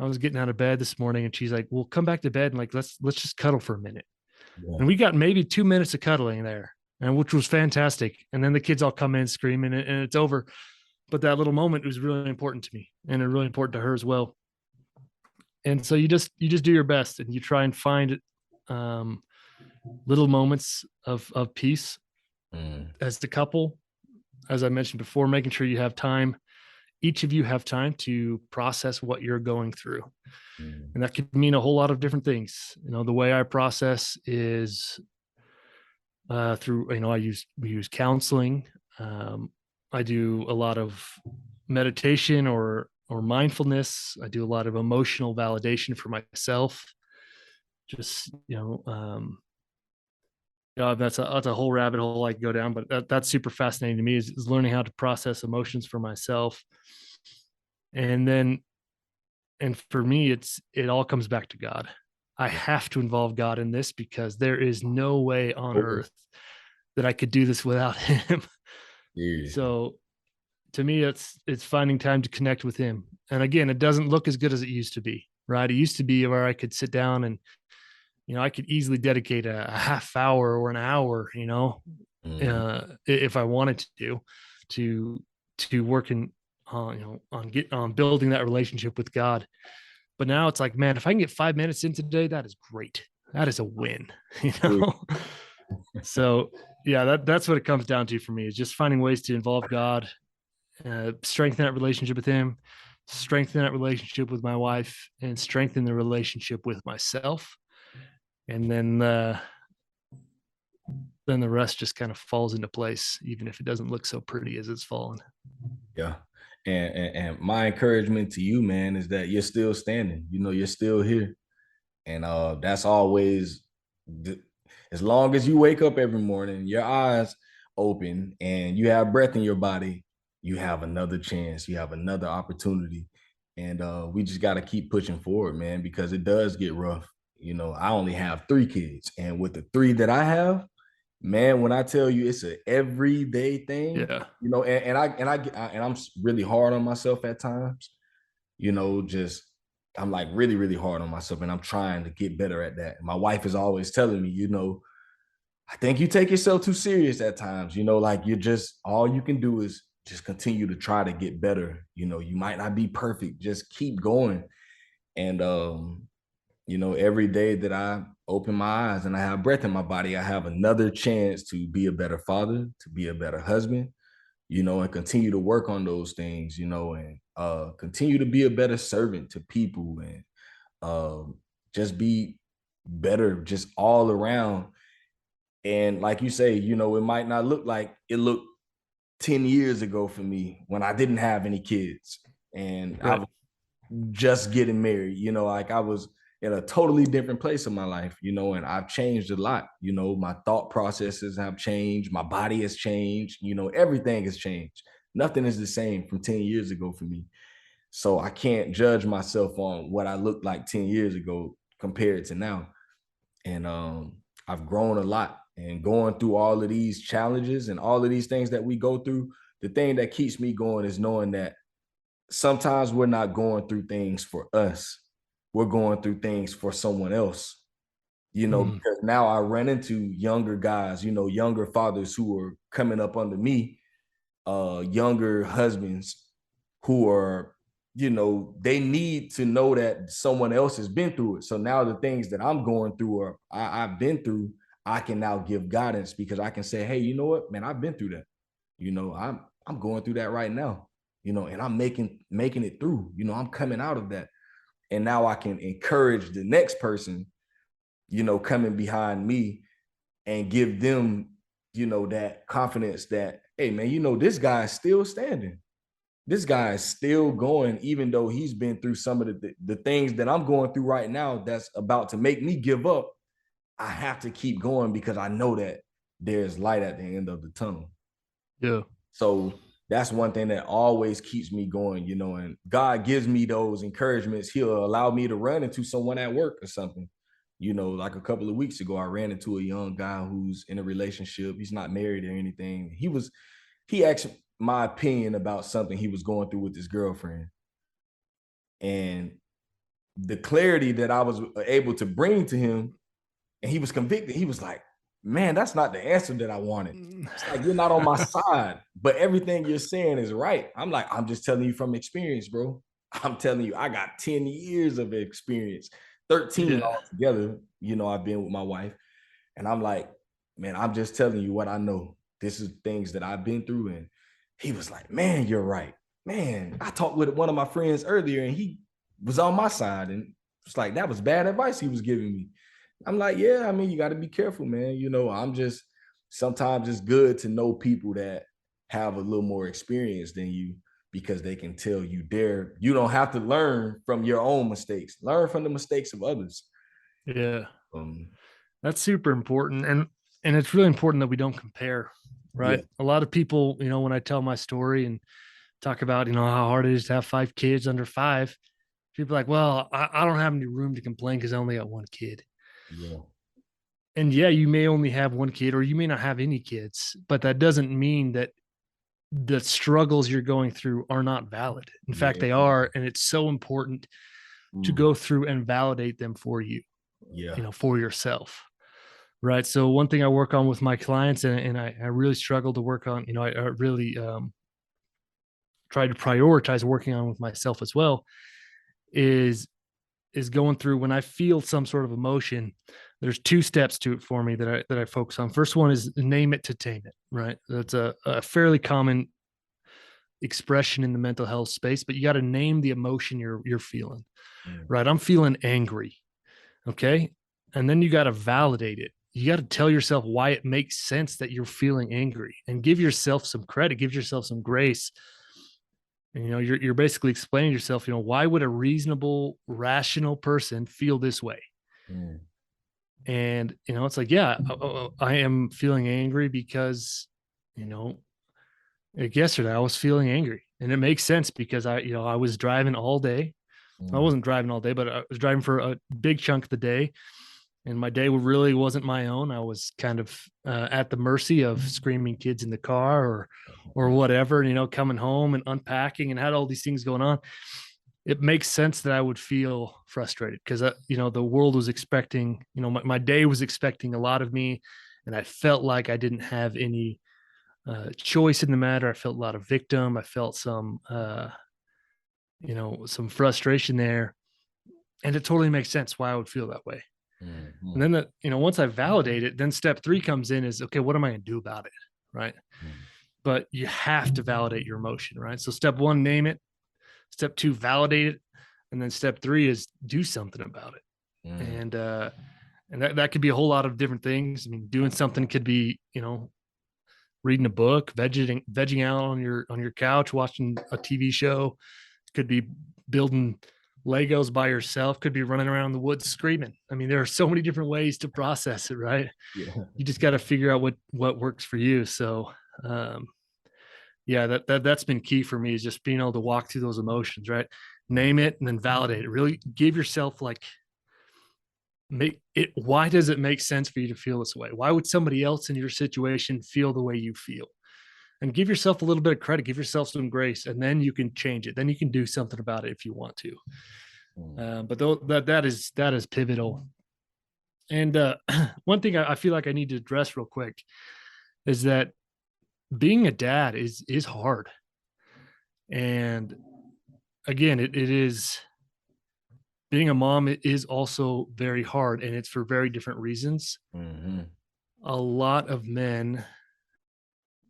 B: I was getting out of bed this morning and she's like, "Well, come back to bed and like let's just cuddle for a minute."
A: Yeah.
B: And we got maybe 2 minutes of cuddling there, and which was fantastic. And then the kids all come in screaming and it's over. But that little moment was really important to me and really important to her as well. And so you just do your best and you try and find um, little moments of peace
A: Mm.
B: as the couple. As I mentioned before, making sure you have time, each of you have time to process what you're going through.
A: Mm.
B: And that could mean a whole lot of different things. The way I process is through, we use counseling. Um, I do a lot of meditation or mindfulness. I do a lot of emotional validation for myself. Just, that's a whole rabbit hole I could go down, but that's super fascinating to me is learning how to process emotions for myself. And then, and for me, it all comes back to God. I have to involve God in this because there is no way on
A: Oh,
B: earth that I could do this without him.
A: seriously.
B: So to me, it's finding time to connect with him. And again, it doesn't look as good as it used to be, right? It used to be where I could sit down and, I could easily dedicate a half hour or an hour,
A: Mm.
B: if I wanted to to working on, on building that relationship with God. But now it's like, man, if I can get 5 minutes in today, that is great. That is a win, you
A: Yeah.
B: know? So yeah, that's what it comes down to for me is just finding ways to involve God, strengthen that relationship with him, strengthen that relationship with my wife, and strengthen the relationship with myself. And then the rest just kind of falls into place, even if it doesn't look so pretty as it's fallen.
A: Yeah. And my encouragement to you, man, is that you're still standing. You're still here. And that's always th- as long as you wake up every morning, your eyes open and you have breath in your body, you have another chance, you have another opportunity. And we just got to keep pushing forward, man, because it does get rough. I only have 3 kids, and with the 3 that I have, man, when I tell you it's an everyday thing,
B: Yeah.
A: and I'm really hard on myself at times, just I'm like really, really hard on myself, and I'm trying to get better at that. My wife is always telling me, I think you take yourself too serious at times, like you're just all you can do is just continue to try to get better. You might not be perfect, just keep going. And every day that I open my eyes and I have breath in my body, I have another chance to be a better father, to be a better husband, and continue to work on those things, and continue to be a better servant to people and just be better just all around. And like you say, it might not look like it looked 10 years ago for me when I didn't have any kids and I
B: Right.
A: was just getting married, like I was in a totally different place in my life, and I've changed a lot. My thought processes have changed, my body has changed, everything has changed. Nothing is the same from 10 years ago for me. So I can't judge myself on what I looked like 10 years ago compared to now. And I've grown a lot and going through all of these challenges and all of these things that we go through. The thing that keeps me going is knowing that sometimes we're not going through things for us. We're going through things for someone else.
B: Mm.
A: because now I run into younger guys, younger fathers who are coming up under me, younger husbands who are, they need to know that someone else has been through it. So now the things that I'm going through or I've been through, I can now give guidance because I can say, hey, you know what, man, I've been through that. I'm going through that right now, and I'm making it through, I'm coming out of that. And now I can encourage the next person, coming behind me and give them, that confidence that, hey, man, this guy is still standing. This guy is still going, even though he's been through some of the things that I'm going through right now that's about to make me give up. I have to keep going because I know that there's light at the end of the tunnel.
B: Yeah.
A: So that's one thing that always keeps me going, and God gives me those encouragements. He'll allow me to run into someone at work or something. Like a couple of weeks ago, I ran into a young guy who's in a relationship. He's not married or anything. He asked my opinion about something he was going through with his girlfriend. And the clarity that I was able to bring to him, and he was convicted. He was like, man, that's not the answer that I wanted. It's like, you're not on my side, but everything you're saying is right. I'm like, I'm just telling you from experience, bro. I'm telling you, I got 10 years of experience, 13
B: Yeah.
A: altogether. I've been with my wife. And I'm like, man, I'm just telling you what I know. This is things that I've been through. And he was like, man, you're right. Man, I talked with one of my friends earlier and he was on my side. And it's like, that was bad advice he was giving me. I'm like, yeah, I mean, you got to be careful, man. I'm just, sometimes it's good to know people that have a little more experience than you because they can tell you you don't have to learn from your own mistakes, learn from the mistakes of others.
B: Yeah.
A: Um,
B: That's super important. And it's really important that we don't compare,
A: yeah,
B: right? A lot of people, when I tell my story and talk about, how hard it is to have 5 kids under 5, people are like, well, I don't have any room to complain because I only got one kid.
A: yeah,
B: And yeah, you may only have one kid or you may not have any kids, but that doesn't mean that the struggles you're going through are not valid. In fact,
A: yeah,
B: they are. And it's so important to
A: mm,
B: go through and validate them for you,
A: yeah,
B: for yourself. Right. So one thing I work on with my clients, and I really struggle to work on, I really try to prioritize working on with myself as well, is going through when I feel some sort of emotion. There's 2 steps to it for me that I focus on. First one is name it to tame it. Right. That's a fairly common expression in the mental health space, but you got to name the emotion you're feeling.
A: mm,
B: Right. I'm feeling angry. Okay. And then you got to validate it. You got to tell yourself why it makes sense that you're feeling angry and give yourself some credit, give yourself some grace. And, you're basically explaining to yourself, why would a reasonable, rational person feel this way?
A: mm,
B: And, it's like, yeah, I am feeling angry because, you know, like yesterday I was feeling angry and it makes sense because I was driving all day. I
A: mm,
B: wasn't driving all day, but I was driving for a big chunk of the day. And my day really wasn't my own. I was kind of at the mercy of screaming kids in the car or whatever, coming home and unpacking and had all these things going on. It makes sense that I would feel frustrated because, the world was expecting, my day was expecting a lot of me. And I felt like I didn't have any choice in the matter. I felt a lot of victim. I felt some frustration there. And it totally makes sense why I would feel that way.
A: mm,
B: And
A: mm,
B: then once I validate it, then step 3 comes in is, okay, what am I going to do about it? Right.
A: mm,
B: But you have to validate your emotion. Right. So step 1, name it. Step 2, validate it. And then step 3 is do something about it.
A: mm,
B: And that could be a whole lot of different things. I mean, doing something could be, reading a book, vegging out on your couch, watching a TV show. It could be building Legos by yourself, could be running around the woods screaming. I mean, there are so many different ways to process it, right?
A: yeah,
B: You just got to figure out what works for you. So, um, yeah, that's been key for me is just being able to walk through those emotions, right? Name it and then validate it. Really give yourself like make it. Why does it make sense for you to feel this way? Why would somebody else in your situation feel the way you feel? And give yourself a little bit of credit, give yourself some grace, and then you can change it. Then you can do something about it if you want to.
A: mm,
B: But that is pivotal And one thing I feel like I need to address real quick is that being a dad is hard. And again, it is being a mom is also very hard, and it's for very different reasons.
A: Hmm.
B: A lot of men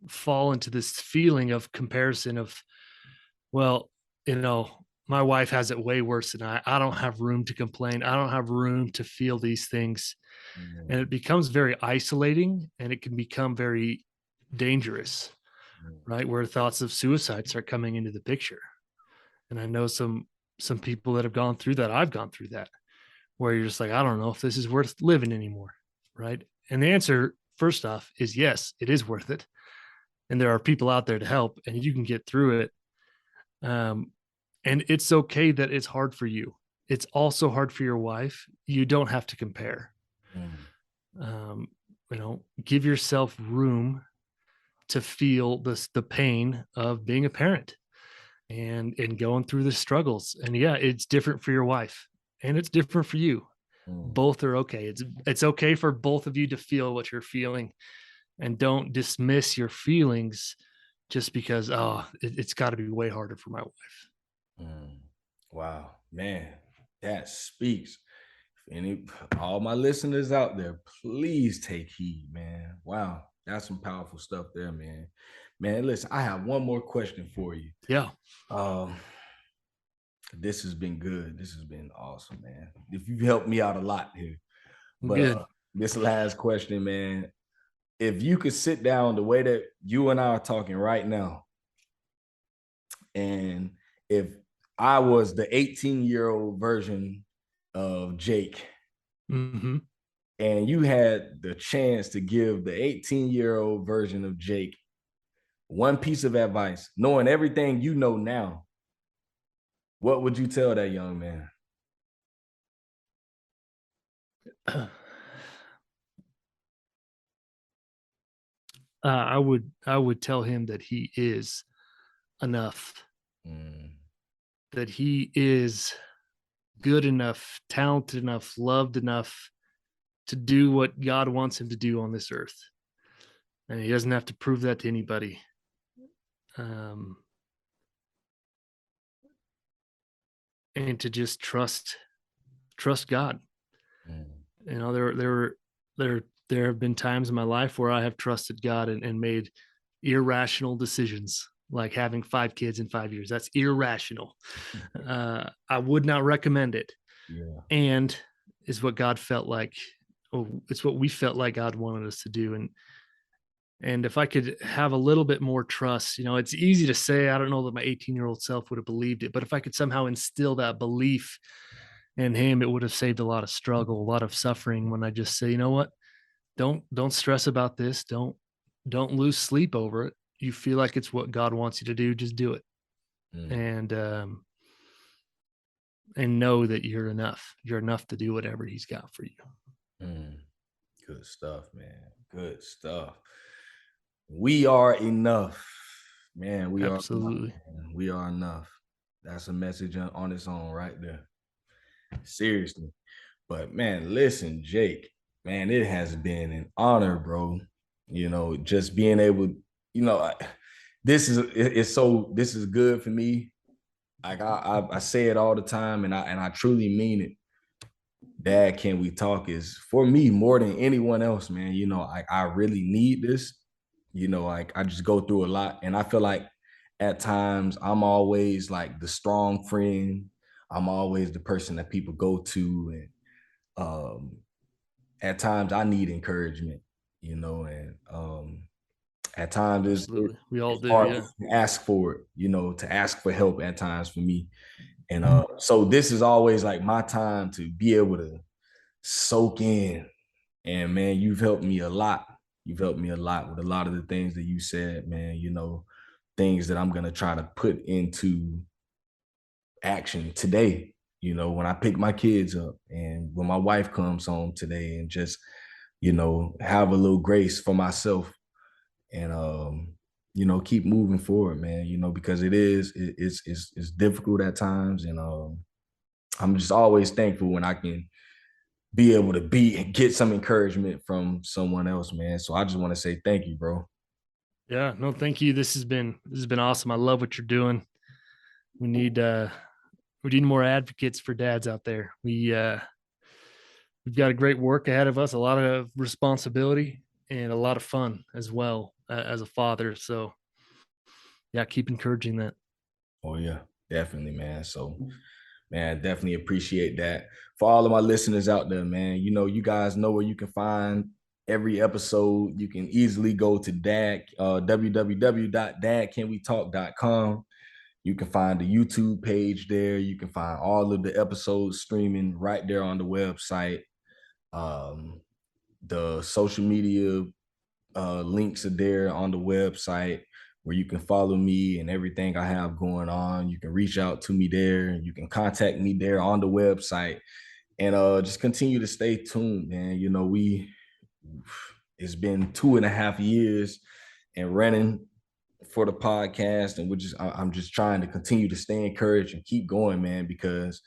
B: fall into this feeling of comparison of, well, my wife has it way worse than I don't have room to complain. I don't have room to feel these things. And it becomes very isolating, and it can become very dangerous, right? Where thoughts of suicide start coming into the picture. And I know some people that have gone through that. I've gone through that, where you're just like, I don't know if this is worth living anymore, right? And the answer, first off, is yes, it is worth it. And there are people out there to help, and you can get through it. Um, and it's okay that it's hard for you. It's also hard for your wife. You don't have to compare.
A: Mm,
B: Um, give yourself room to feel the pain of being a parent and going through the struggles. And yeah, it's different for your wife and it's different for you.
A: mm,
B: Both are okay. It's okay for both of you to feel what you're feeling, and don't dismiss your feelings just because it's got to be way harder for my wife.
A: mm. Wow, man, that speaks. Any all my listeners out there, please take heed, man. Wow, that's some powerful stuff there, man. Man, listen, I have one more question for you.
B: Yeah,
A: Um, this has been good. This has been awesome, man. If you've helped me out a lot here, but
B: good.
A: this last question, man. If you could sit down the way that you and I are talking right now, and if I was the 18-year-old version of Jake,
B: Hmm.
A: and you had the chance to give the 18-year-old version of Jake one piece of advice, knowing everything you know now, what would you tell that young man?
B: I would tell him that he is enough,
A: Mm,
B: that he is good enough, talented enough, loved enough to do what God wants him to do on this earth. And he doesn't have to prove that to anybody. Um, and to just trust God.
A: mm,
B: There have been times in my life where I have trusted God and made irrational decisions, like having 5 kids in 5 years. That's irrational. I would not recommend it.
A: yeah.
B: And is what God felt like. Oh, it's what we felt like God wanted us to do. And if I could have a little bit more trust, it's easy to say. I don't know that my 18-year-old self would have believed it, but if I could somehow instill that belief in him, it would have saved a lot of struggle, a lot of suffering. When I just say, you know what, don't stress about this. Don't lose sleep over it. You feel like it's what God wants you to do, just do it.
A: Mm,
B: And know that you're enough. You're enough to do whatever He's got for you.
A: mm. Good stuff, man. Good stuff. We are enough, man. We are enough.
B: Absolutely.
A: Man. We are enough. That's a message on its own, right there. Seriously. But man, listen, Jake, man, it has been an honor, bro. Just being able, you know, I, it's so this is good for me. Like I say it all the time, and I truly mean it. Dad, can we talk is for me more than anyone else, man. I really need this. Like I just go through a lot, and I feel like at times I'm always like the strong friend. I'm always the person that people go to, and at times I need encouragement, and at times
B: Absolutely. We all
A: it's
B: do.
A: hard
B: Yeah.
A: to ask for it, to ask for help at times for me. And so this is always like my time to be able to soak in. And man, you've helped me a lot. You've helped me a lot with a lot of the things that you said, man, things that I'm gonna try to put into action today, when I pick my kids up and when my wife comes home today, and just, have a little grace for myself, and keep moving forward, man, because it's difficult at times. And I'm just always thankful when I can be able to be and get some encouragement from someone else, man. So I just want to say thank you, bro.
B: Yeah, no, thank you. This has been awesome. I love what you're doing. We need we need more advocates for dads out there. We've got a great work ahead of us, a lot of responsibility and a lot of fun as well as a father. So yeah, keep encouraging that.
A: Oh yeah, definitely, man. So man, definitely appreciate that. For all of my listeners out there, man, you guys know where you can find every episode. You can easily go to www.dadcanwetalk.com. You can find the YouTube page there. You can find all of the episodes streaming right there on the website. Um, the social media links are there on the website where you can follow me and everything I have going on. You can reach out to me there. You can contact me there on the website, and just continue to stay tuned, man. It's been 2.5 years and running for the podcast, and I'm just trying to continue to stay encouraged and keep going, man, because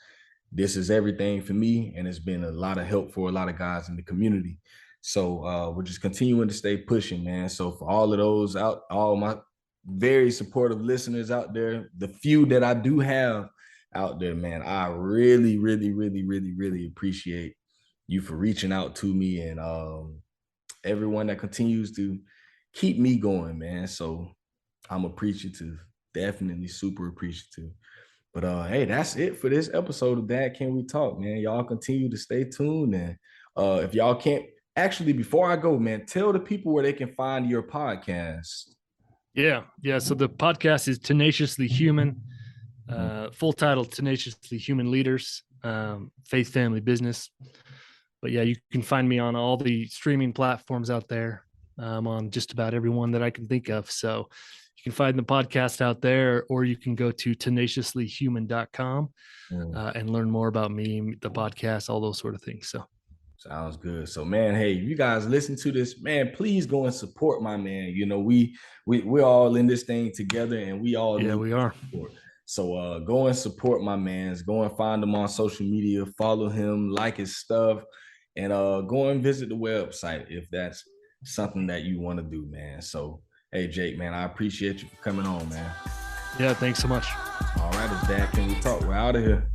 A: this is everything for me, and it's been a lot of help for a lot of guys in the community. So we're just continuing to stay pushing, man. So for all of those out, all my very supportive listeners out there, the few that I do have out there, man, I really, really, really, really, really appreciate you for reaching out to me, and everyone that continues to keep me going, man. So I'm appreciative, definitely super appreciative. But hey, that's it for this episode of Dad Can We Talk, man. Y'all continue to stay tuned. And if y'all can't actually, before I go, man, tell the people where they can find your podcast.
B: Yeah, yeah. So the podcast is Tenaciously Human. Full title: Tenaciously Human Leaders, Faith, Family, Business. But yeah, you can find me on all the streaming platforms out there. On just about every one that I can think of. So you can find the podcast out there, or you can go to tenaciouslyhuman.com and learn more about me, the podcast, all those sort of things. So
A: Sounds good. So, man, hey, you guys listen to this, man, please go and support my man. We're all in this thing together, and we all
B: yeah,
A: need
B: we are.
A: support. So go and support my man's. Go and find him on social media, follow him, like his stuff, and go and visit the website if that's something that you want to do, man. So, hey, Jake, man, I appreciate you for coming on, man.
B: Yeah, thanks so much.
A: All right, it's Dad Can We Talk? We're out of here.